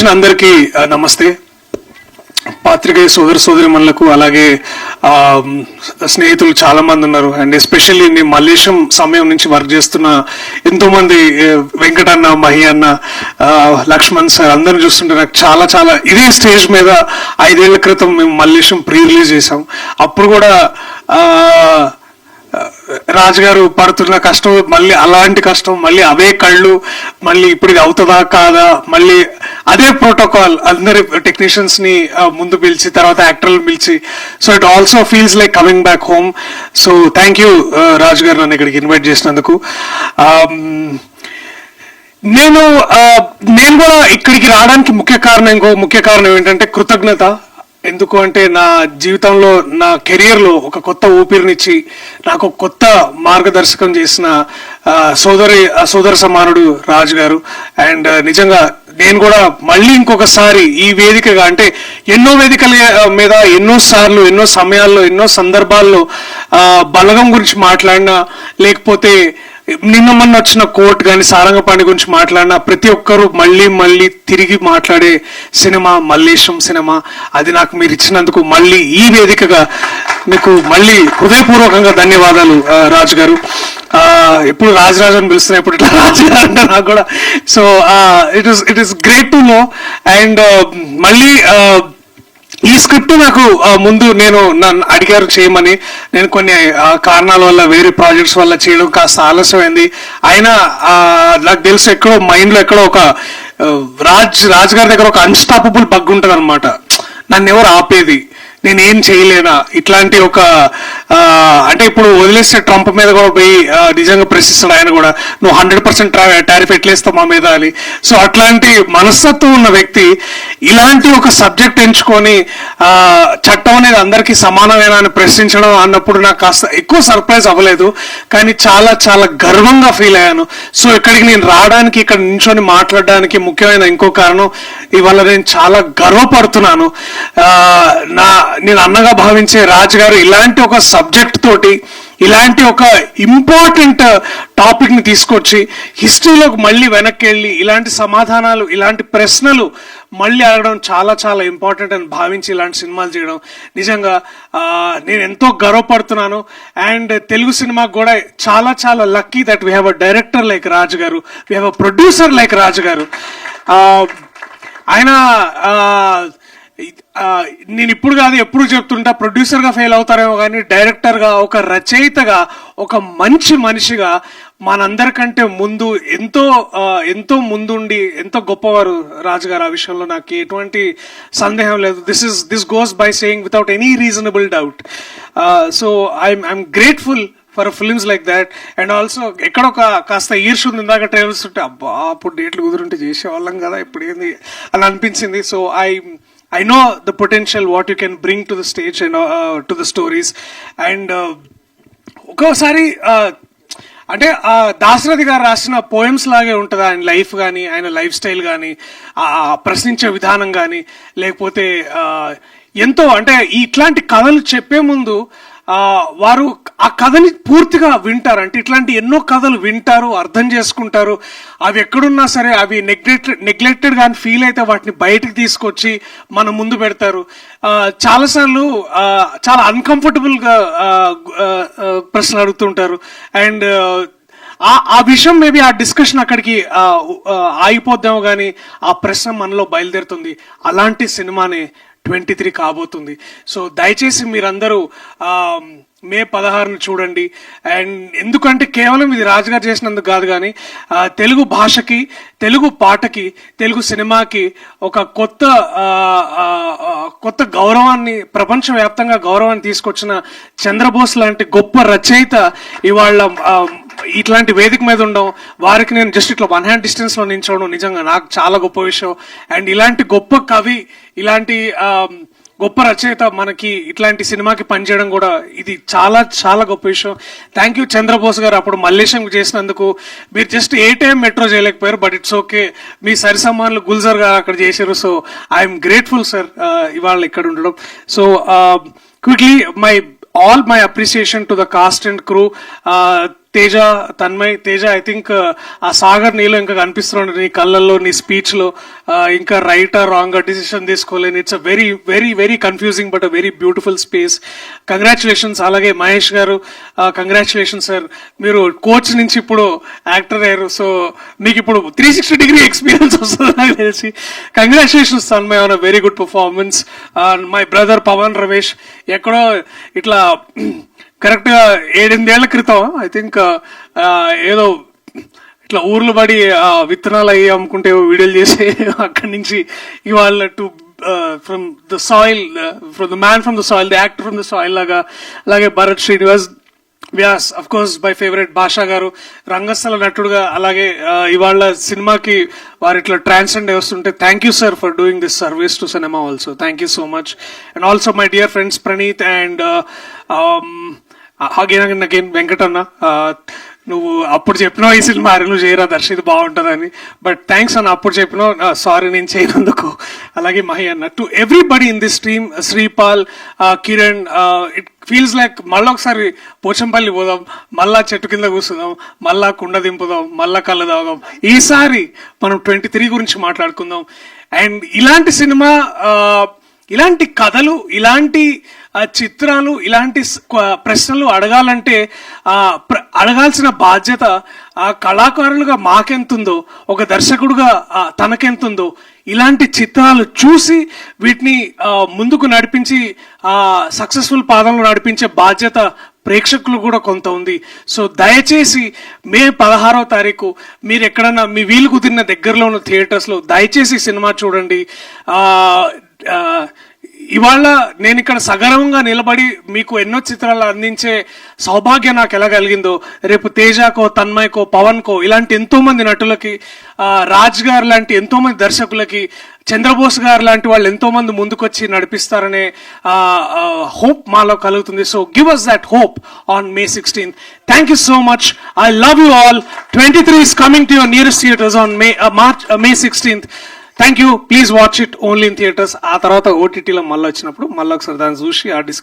వచ్చిన అందరికీ నమస్తే. పాత్రికేయ సోదరిమణులకు అలాగే స్నేహితులు చాలా మంది ఉన్నారు. అండ్ ఎస్పెషల్లీ నేను మల్లేశం సమయం నుంచి వర్క్ చేస్తున్న ఎంతో మంది, వెంకటన్న, మహి అన్న, లక్ష్మణ్ సార్ అందరిని చూస్తుంటే నాకు చాలా చాలా ఇదే స్టేజ్ మీద 5 ఏళ్ల క్రితం మేము మల్లేశం ప్రీ రిలీజ్ చేసాం. అప్పుడు కూడా రాజు గారు పడుతున్న కష్టం, మళ్ళీ అలాంటి కష్టం, మళ్ళీ అవే కళ్ళు, మళ్ళీ ఇప్పుడు ఇది అవుతుందా కాదా, మళ్ళీ అదే ప్రోటోకాల్, అందరి టెక్నీషియన్స్ ని ముందు పిలిచి తర్వాత యాక్టర్లు పిలిచి. So it also feels like coming back home. So thank you Raju garu నన్ను ఇక్కడికి ఇన్వైట్ చేసినందుకు. నేను కూడా ఇక్కడికి రావడానికి ఇంకో ముఖ్య కారణం ఏంటంటే కృతజ్ఞత. ఎందుకు అంటే నా జీవితంలో, నా కెరియర్లో ఒక కొత్త ఊపిరినిచ్చి నాకు కొత్త మార్గదర్శకం చేసిన సోదర సమానుడు రాజు గారు. అండ్ నిజంగా నేను కూడా మళ్ళీ ఇంకొకసారి ఈ వేదికగా, అంటే ఎన్నో వేదికల మీద ఎన్నో సార్లు, ఎన్నో సమయాల్లో, ఎన్నో సందర్భాల్లో బలగం గురించి మాట్లాడినా, లేకపోతే నిన్న మొన్న వచ్చిన కోర్టు కానీ సారంగపాణి గురించి మాట్లాడినా, ప్రతి ఒక్కరూ మళ్ళీ తిరిగి మాట్లాడే సినిమా మల్లేశం సినిమా. అది నాకు మీరు ఇచ్చినందుకు మళ్ళీ ఈ వేదికగా మీకు మళ్ళీ హృదయపూర్వకంగా ధన్యవాదాలు రాజు గారు. ఎప్పుడు రాజరాజు అని పిలుస్తున్నా, ఇప్పుడు ఇట్లా రాజు గారు అంటే నాకు కూడా. So it is great to know. And మళ్ళీ ఈ స్క్రిప్ట్ నాకు ముందు నన్ను అడిగారు చేయమని. నేను కొన్ని కారణాల వల్ల, వేరే ప్రాజెక్ట్స్ వల్ల చేయడం కాస్త ఆలస్యమైంది. అయినా నాకు తెలుసు ఎక్కడో మైండ్ లో ఎక్కడో ఒక రాజ్ గారి దగ్గర ఒక అన్స్టాపబుల్ బగ్ ఉంటుంది అనమాట. నన్ను ఎవరు ఆపేది, నేనేం చేయలేనా, ఇట్లాంటి ఒక అంటే ఇప్పుడు వదిలేస్తే ట్రంప్ మీద కూడా పోయి నిజంగా ప్రశ్నిస్తాడు ఆయన కూడా, నువ్వు 100% టారిఫ్ ఎట్లేస్తావు మా మీద అని. సో అట్లాంటి మనస్తత్వం ఉన్న వ్యక్తి ఇలాంటి ఒక సబ్జెక్ట్ ఎంచుకొని చట్టం అనేది అందరికీ సమానమేనా అని ప్రశ్నించడం అన్నప్పుడు నాకు కాస్త ఎక్కువ సర్ప్రైజ్ అవ్వలేదు, కానీ చాలా చాలా గర్వంగా ఫీల్ అయ్యాను. సో ఇక్కడికి నేను రావడానికి, ఇక్కడ నించొని మాట్లాడడానికి ముఖ్యమైన ఇంకో కారణం, ఇవాళ నేను చాలా గర్వపడుతున్నాను. నేను అన్నగా భావించే రాజు గారు ఇలాంటి ఒక సబ్జెక్ట్ తోటి, ఇలాంటి ఒక ఇంపార్టెంట్ టాపిక్ ని తీసుకొచ్చి హిస్టరీలోకి మళ్ళీ వెనక్కి వెళ్ళి ఇలాంటి సమాధానాలు, ఇలాంటి ప్రశ్నలు మళ్ళీ అడగడం చాలా చాలా ఇంపార్టెంట్ అని భావించి ఇలాంటి సినిమాలు చేయడం నిజంగా నేను ఎంతో గర్వపడుతున్నాను. అండ్ తెలుగు సినిమాకు కూడా చాలా చాలా lucky that we have a director like Raju garu, we have a producer like Raju garu. ఆయన నేను ఇప్పుడు కాదు ఎప్పుడు చెప్తుంటా, ప్రొడ్యూసర్ గా ఫెయిల్ అవుతారేమో కానీ డైరెక్టర్ గా, ఒక రచయితగా, ఒక మంచి మనిషిగా మనందరికంటే ముందు ఎంతో ముందుండి ఎంతో గొప్పవారు రాజు గారు. ఆ విషయంలో నాకు ఎటువంటి సందేహం లేదు. This goes by saying without any reasonable doubt. So I'm grateful for films like that. And also ఎక్కడొక కాస్త ఈర్ష ఉంది. ఇందాక ట్రైలర్స్ ఉంటే అబ్బా అప్పుడు డేట్లు కుదురుంటే చేసేవాళ్ళం కదా, ఇప్పుడు ఏంది అని అనిపించింది. So I know the potential what you can bring to the stage and to the stories. And ఒక్కోసారి అంటే దాశరథి గారు రాసిన పోయమ్స్ లాగే ఉంటుంది ఆయన లైఫ్ కానీ, ఆయన లైఫ్ స్టైల్ కానీ, ప్రశ్నించే విధానం కానీ, లేకపోతే ఎంతో అంటే ఇట్లాంటి కథలు చెప్పే ముందు వారు ఆ కథని పూర్తిగా వింటారు. అంటే ఇట్లాంటి ఎన్నో కథలు వింటారు, అర్థం చేసుకుంటారు. అవి ఎక్కడున్నా సరే అవి నెగ్లెక్టెడ్ కానీ ఫీల్ అయితే వాటిని బయటకు తీసుకొచ్చి మన ముందు పెడతారు. చాలాసార్లు చాలా అన్కంఫర్టబుల్ గా ప్రశ్నలు అడుగుతుంటారు. అండ్ ఆ విషయం మేబీ ఆ డిస్కషన్ అక్కడికి ఆగిపోద్దాము, కానీ ఆ ప్రశ్న మనలో బయలుదేరుతుంది. అలాంటి సినిమానే 23 కాబోతుంది. సో దయచేసి మీరందరూ మే 16 చూడండి. అండ్ ఎందుకంటే కేవలం ఇది రాజుగారు చేసినందుకు కాదు, కానీ తెలుగు భాషకి, తెలుగు పాటకి, తెలుగు సినిమాకి ఒక కొత్త గౌరవాన్ని, ప్రపంచవ్యాప్తంగా గౌరవాన్ని తీసుకొచ్చిన చంద్రబోస్ లాంటి గొప్ప రచయిత ఇవాళ ఇట్లాంటి వేదిక మీద ఉండడం, వారికి నేను జస్ట్ ఇట్లా 1 hand distance లో నించోవడం నిజంగా నాకు చాలా గొప్ప విషయం. అండ్ ఇలాంటి గొప్ప కవి, ఇలాంటి గొప్ప రచయిత మనకి ఇట్లాంటి సినిమాకి పనిచేయడం కూడా ఇది చాలా చాలా గొప్ప విషయం. థ్యాంక్ యూ చంద్రబోస్ గారు. అప్పుడు మల్లేశం చేసినందుకు మీరు జస్ట్ 8 AM మెట్రో చేయలేకపోయారు, బట్ ఇట్స్ ఓకే. మీ సరి సమానులు గుల్జర్ గారు అక్కడ చేశారు. సో ఐఎమ్ గ్రేట్ఫుల్ సార్ ఇవాళ ఇక్కడ ఉండడం. So quickly all my appreciation to the cast and crew. Teja, Tanmay, Teja I think ఆ సాగర్ నీలో ఇంకా కనిపిస్తున్నాడు నీ కళ్ళల్లో, నీ స్పీచ్ లో. ఇంకా రైట్ ఆర్ రాంగ్ డిసిషన్ తీసుకోలేని, it's a very very very confusing but a very beautiful space. Congratulations. అలాగే మహేష్ గారు, కంగ్రాచులేషన్స్ సార్, మీరు కోచ్ నుంచి ఇప్పుడు యాక్టర్ అయ్యారు. సో మీకు ఇప్పుడు 360 ఎక్స్పీరియన్స్ వస్తుంది నాకు తెలిసి. Congratulations Tanmay on a very good performance. My brother Pavan Ramesh ఎక్కడో ఇట్లా కరెక్ట్ గా 8-8 ఏళ్ల క్రితం ఐ థింక్ ఏదో ఇట్లా ఊర్లు పడి విత్తనాలు అయ్యి అమ్ముకుంటే వీడియోలు చేసి అక్కడి నుంచి ఇవాళ to from the soil, from the man from the soil, the actor from the soil లాగా. అలాగే Bharath Srinivas, Vyas, of course my favourite Basha garu రంగస్థల నటుడుగా. అలాగే ఇవాళ సినిమాకి వారు ఇట్లా ట్రాన్సెండ్ వస్తుంటే thank you sir for doing this service to cinema also. Thank you so much. And also my dear friends Praneeth and again Venkatanna, నువ్వు అప్పుడు చెప్పినావు ఈ సినిమా నువ్వు చేయరా దర్శిది బాగుంటుందని, బట్ థ్యాంక్స్ అన్న అప్పుడు చెప్పినావు, సారీ నేను చేయనందుకు. అలాగే మహి అన్న, to everybody in this team, Sripal, Kiran, it feels like మళ్ళీ ఒకసారి పోచంపల్లి పోదాం, మళ్ళా చెట్టు కింద కూర్చుందాం, మళ్ళా కుండ దింపుదాం, మళ్ళా కళ్ళు తాగుదాం. ఈసారి మనం 23 గురించి మాట్లాడుకుందాం. అండ్ ఇలాంటి సినిమా, ఇలాంటి కథలు, ఇలాంటి చిత్రాలు, ఇలాంటి ప్రశ్నలు అడగాలంటే అడగాల్సిన బాధ్యత ఆ కళాకారులుగా మాకెంతుందో, ఒక దర్శకుడుగా తనకెంతుందో, ఇలాంటి చిత్రాలు చూసి వీటిని ముందుకు నడిపించి సక్సెస్ఫుల్ పాదంలో నడిపించే బాధ్యత ప్రేక్షకులు కూడా కొంత ఉంది. సో దయచేసి మే 16వ తారీఖు మీరు ఎక్కడన్నా మీ వీలు కుదిరిన దగ్గరలో ఉన్న థియేటర్స్ లో దయచేసి సినిమా చూడండి. ఇవాళ నేను ఇక్కడ సగర్వంగా నిలబడి మీకు ఎన్నో చిత్రాలు అందించే సౌభాగ్యం నాకు ఎలా కలిగిందో, రేపు తేజకో, తన్మయ్కో, పవన్కో, ఇలాంటి ఎంతో మంది నటులకి, రాజ్ గారు లాంటి ఎంతో మంది దర్శకులకి, చంద్రబోస్ గారు లాంటి వాళ్ళు ఎంతో మంది ముందుకొచ్చి నడిపిస్తారనే హోప్ మాలో కలుగుతుంది. So give us that hope on May 16th. Thank you so much. I love you all. 23 is coming to your nearest theaters on May 16th. Thank you. Please watch it only in theatres. ఆ తర్వాత ఓటీటీలో మళ్ళీ వచ్చినప్పుడు మళ్ళీ ఒకసారి దాన్ని చూసి ఆ డిస్కషన్